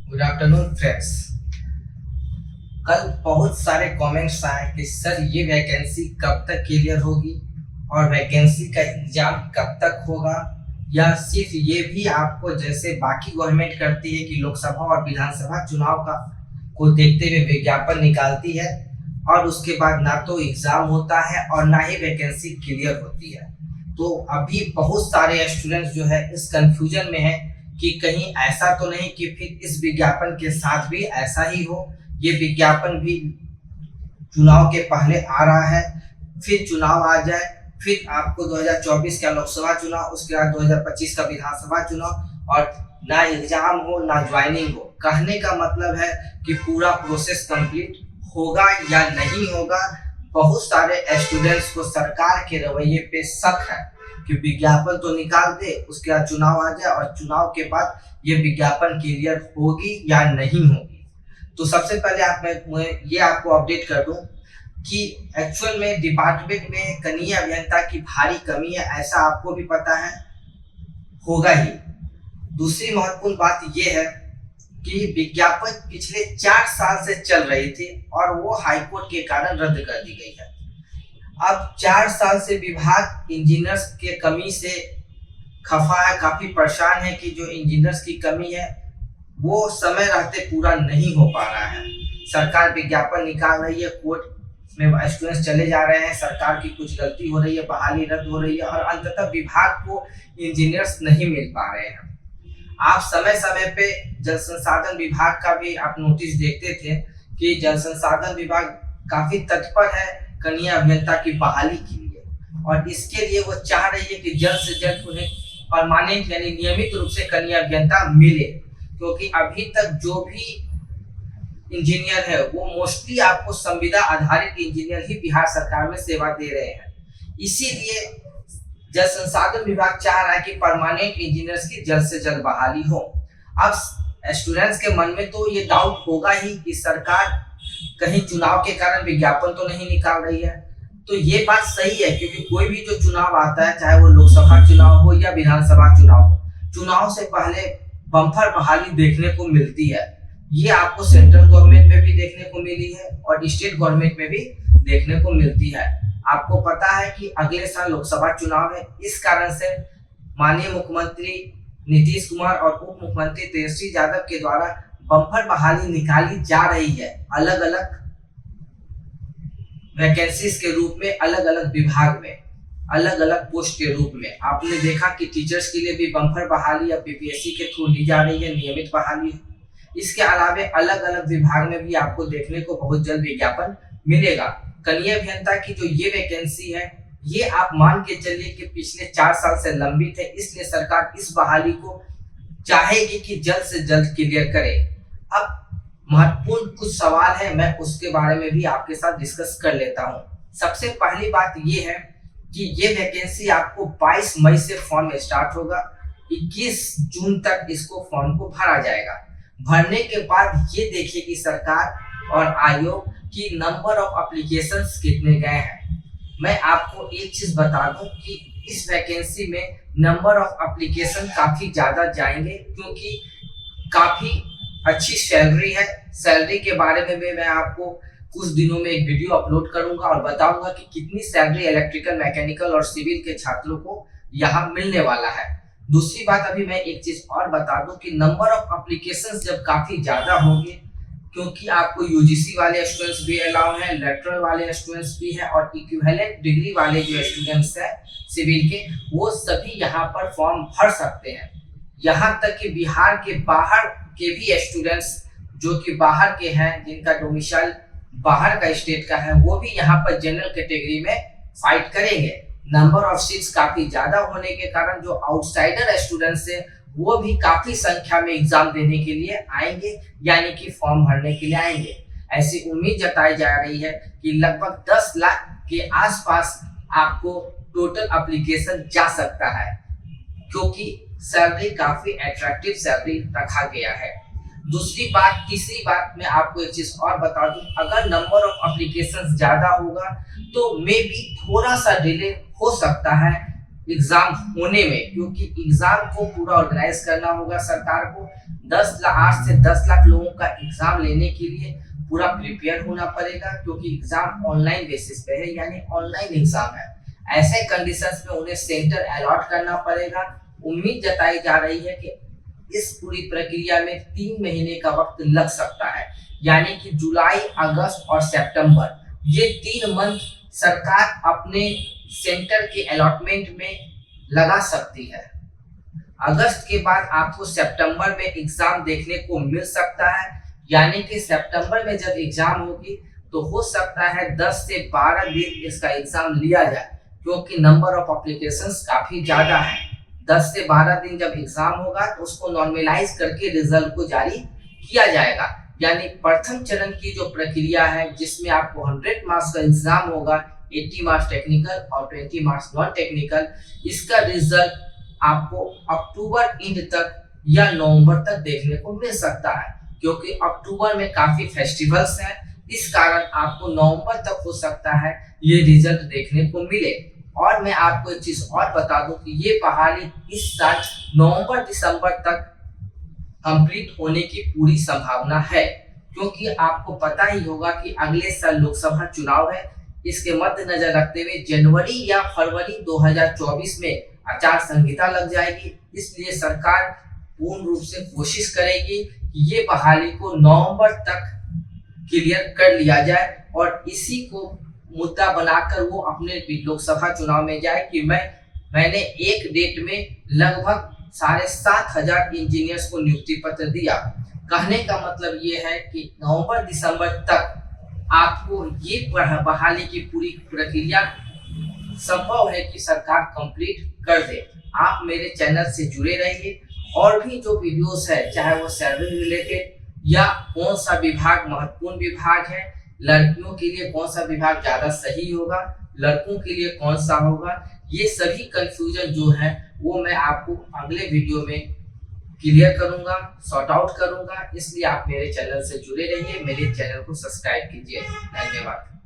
Good afternoon friends. कल बहुत सारे कमेंट्स आए कि सर ये वैकेंसी कब तक क्लियर होगी और वैकेंसी का एग्जाम कब तक होगा, या सिर्फ ये भी आपको जैसे बाकी गवर्नमेंट करती है कि लोकसभा और विधानसभा चुनाव का को देखते हुए विज्ञापन निकालती है और उसके बाद ना तो एग्जाम होता है और ना ही वैकेंसी क्लियर होती है। तो अभी बहुत सारे स्टूडेंट्स जो है इस कंफ्यूजन में है कि कहीं ऐसा तो नहीं कि फिर इस विज्ञापन के साथ भी ऐसा ही हो, ये विज्ञापन भी चुनाव के पहले आ रहा है, फिर चुनाव आ जाए, फिर आपको 2024 का लोकसभा चुनाव, उसके बाद 2025 का विधानसभा चुनाव और ना एग्जाम हो ना ज्वाइनिंग हो। कहने का मतलब है कि पूरा प्रोसेस कंप्लीट होगा या नहीं होगा। बहुत सारे स्टूडेंट्स को सरकार के रवैये पे शक है कि विज्ञापन तो निकाल दे, उसके बाद चुनाव आ जाए और चुनाव के बाद ये विज्ञापन क्लियर होगी या नहीं होगी। तो सबसे पहले मैं ये आपको अपडेट कर दूं कि एक्चुअल में डिपार्टमेंट में कनीय अभियंता की भारी कमी है, ऐसा आपको भी पता है, होगा ही। दूसरी महत्वपूर्ण बात यह है कि विज्ञापन पिछले 4 साल से चल रही थी और वो हाईकोर्ट के कारण रद्द कर दी गई है। अब 4 साल से विभाग इंजीनियर्स के कमी से खफा है, काफी परेशान है कि जो इंजीनियर्स की कमी है वो समय रहते पूरा नहीं हो पा रहा है। सरकार विज्ञापन निकाल रही है, कोर्ट में स्टूडेंट्स चले जा रहे हैं, सरकार की कुछ गलती हो रही है, बहाली रद्द हो रही है और अंततः विभाग को इंजीनियर्स नहीं मिल पा रहे हैं। आप समय समय पे जल संसाधन विभाग का भी आप नोटिस देखते थे कि जल संसाधन विभाग काफी तत्पर है कनीय अभियंता की बहाली के लिए, और इसके लिए वो चाह रही है कि जल्द से जल्द उन्हें परमानेंट यानी नियमित रूप से कनीय अभियंता मिले, क्योंकि अभी तक जो भी इंजीनियर है वो मोस्टली आपको संविदा आधारित इंजीनियर ही बिहार सरकार में सेवा दे रहे हैं। इसीलिए जल संसाधन विभाग चाह रहा है कि परमानेंट इंजीनियर्स की जल्द से जल्द बहाली हो। अब स्टूडेंट्स के मन में तो ये डाउट होगा ही कि सरकार कहीं चुनाव के कारण विज्ञापन तो नहीं निकाल रही है। तो ये बात सही है, क्योंकि कोई भी जो चुनाव आता है, चाहे वो लोकसभा चुनाव हो या विधानसभा चुनाव हो, चुनाव से पहले बम्पर बहाली देखने को मिलती है। ये आपको सेंट्रल गवर्नमेंट में भी देखने को मिली है और स्टेट गवर्नमेंट में भी देखने को मिलती है। आपको पता है कि अगले साल लोकसभा चुनाव है, इस कारण से माननीय मुख्यमंत्री नीतीश कुमार और उप मुख्यमंत्री तेजस्वी यादव के द्वारा बम्पर बहाली निकाली जा रही है, अलग अलग वैकेंसीज के रूप में, अलग अलग विभाग में, अलग अलग पोस्ट के रूप में। आपने देखा कि टीचर्स के लिए भी बम्पर बहाली अब बीपीएससी के थ्रू दी जा रही है, नियमित बहाली। इसके अलावे अलग अलग विभाग में भी आपको देखने को बहुत जल्द विज्ञापन मिलेगा। कनीय अभियंता की जो ये वैकेंसी है, ये आप मान के चलिए कि पिछले 4 साल से लंबित है, इसलिए सरकार इस बहाली को चाहेगी कि जल्द से जल्द क्लियर करे। अब महत्वपूर्ण कुछ सवाल है, मैं उसके बारे में भी आपके साथ डिस्कस कर लेता हूँ। सबसे पहली बात ये है कि ये वैकेंसी आपको 22 मई से फॉर्म स्टार्ट होगा, 21 जून तक इसको फॉर्म को भरा जाएगा। भरने के बाद ये देखिए सरकार और आयोग की नंबर ऑफ एप्लीकेशंस कितने गए हैं। मैं आपको एक चीज बता दूं कि इस वैकेंसी में नंबर ऑफ एप्लीकेशन काफी ज्यादा जाएंगे, क्योंकि काफी अच्छी सैलरी है। सैलरी के बारे में भी मैं आपको कुछ दिनों में एक वीडियो अपलोड करूंगा और बताऊंगा कि कितनी सैलरी इलेक्ट्रिकल, मैकेनिकल और सिविल के छात्रों को यहाँ मिलने वाला है। दूसरी बात, अभी मैं एक चीज और बता दूं कि नंबर ऑफ एप्लीकेशंस जब काफी ज्यादा होंगे, क्योंकि आपको यूजीसी वाले स्टूडेंट्स भी अलाउ हैं, लेटरल वाले स्टूडेंट्स भी हैं और इक्विवेलेंट डिग्री वाले जो स्टूडेंट्स हैं सिविल के, वो सभी यहाँ पर फॉर्म भर सकते हैं। यहाँ तक कि बिहार के बाहर के भी स्टूडेंट्स जो कि बाहर के हैं, जिनका डोमिसाइल बाहर का स्टेट का है, वो भी यहाँ पर जनरल कैटेगरी में फाइट करेंगे। नंबर ऑफ सीट्स काफी ज्यादा होने के कारण जो आउटसाइडर स्टूडेंट्स है वो भी काफी संख्या में एग्जाम देने के लिए आएंगे, यानी कि फॉर्म भरने के लिए आएंगे। ऐसी उम्मीद जताई जा रही है कि लगभग 10 लाख के आसपास आपको टोटल एप्लीकेशन जा सकता है, क्योंकि सैलरी काफी अट्रैक्टिव सैलरी रखा गया है। तीसरी बात मैं आपको एक चीज और बता दूं, अगर नंबर ऑफ एप्लीकेशंस ज्यादा होगा तो मे बी थोड़ा सा डिले हो सकता है एग्जाम होने में, क्योंकि एग्जाम को पूरा ऑर्गेनाइज करना होगा सरकार को। 8 से 10 लाख लोगों का एग्जाम लेने के लिए पूरा प्रिपेयर होना पड़ेगा, क्योंकि एग्जाम ऑनलाइन बेसिस पे है, यानी ऑनलाइन एग्जाम है। ऐसे कंडीशंस में उन्हें सेंटर अलॉट करना पड़ेगा। उम्मीद जताई जा रही है कि इस पूरी प्रक्रिया में 3 महीने का वक्त लग सकता है, यानी कि जुलाई, अगस्त और सितंबर, ये 3 मंथ सरकार अपने सेंटर के अलॉटमेंट में लगा सकती है। अगस्त के बाद आपको सितंबर में एग्जाम देखने को मिल सकता है, यानी कि सितंबर में जब एग्जाम होगी तो हो सकता है 10 से 12 दिन इसका एग्जाम लिया जाए, क्योंकि नंबर ऑफ एप्लीकेशंस काफी ज्यादा है। 10 से 12 दिन जब एग्जाम होगा तो उसको नॉर्मलाइज करके रिजल्ट को जारी किया जाएगा। यानी प्रथम चरण की जो प्रक्रिया है, जिसमें आपको 100 मार्क्स का एग्जाम होगा, 80 मार्क्स टेक्निकल और 20 मार्क्स नॉन टेक्निकल, इसका रिजल्ट आपको अक्टूबर एंड तक या नवंबर तक देखने को मिल सकता है, क्योंकि अक्टूबर में काफी फेस्टिवल्स हैं। इस कारण आपको नवंबर तक हो सकता है ये रिजल्ट देखने को मिले। और मैं आपको एक चीज और बता दूं कि ये बहाली इस साल नवंबर दिसंबर तक कंप्लीट होने की पूरी संभावना है, क्योंकि आपको पता ही होगा कि अगले साल लोकसभा चुनाव है। इसके मद्देनजर रखते हुए जनवरी या फरवरी 2024 में आचार संहिता लग जाएगी। इसलिए सरकार पूर्ण रूप से कोशिश करेगी कि ये बहाली को नवंबर तक क्लियर कर लिया जाए, और इसी को मुद्दा बनाकर वो अपने लोकसभा चुनाव में जाए कि मैंने एक डेट में लगभग 7,500 इंजीनियर्स को नियुक्ति पत्र दिया। कहने का मतलब ये है कि नवंबर दिसंबर तक आपको ये बहाली की पूरी प्रक्रिया संभव है कि सरकार कंप्लीट कर दे। आप मेरे चैनल से जुड़े रहिए, और भी जो वीडियोस है, चाहे वो सैलरी रिलेटेड या कौन सा विभाग महत्वपूर्ण विभाग है, लड़कियों के लिए कौन सा विभाग ज्यादा सही होगा, लड़कों के लिए कौन सा होगा, ये सभी कंफ्यूजन जो है वो मैं आपको अगले वीडियो में क्लियर करूंगा, सॉर्ट आउट करूंगा। इसलिए आप मेरे चैनल से जुड़े रहिए, मेरे चैनल को सब्सक्राइब कीजिए। धन्यवाद।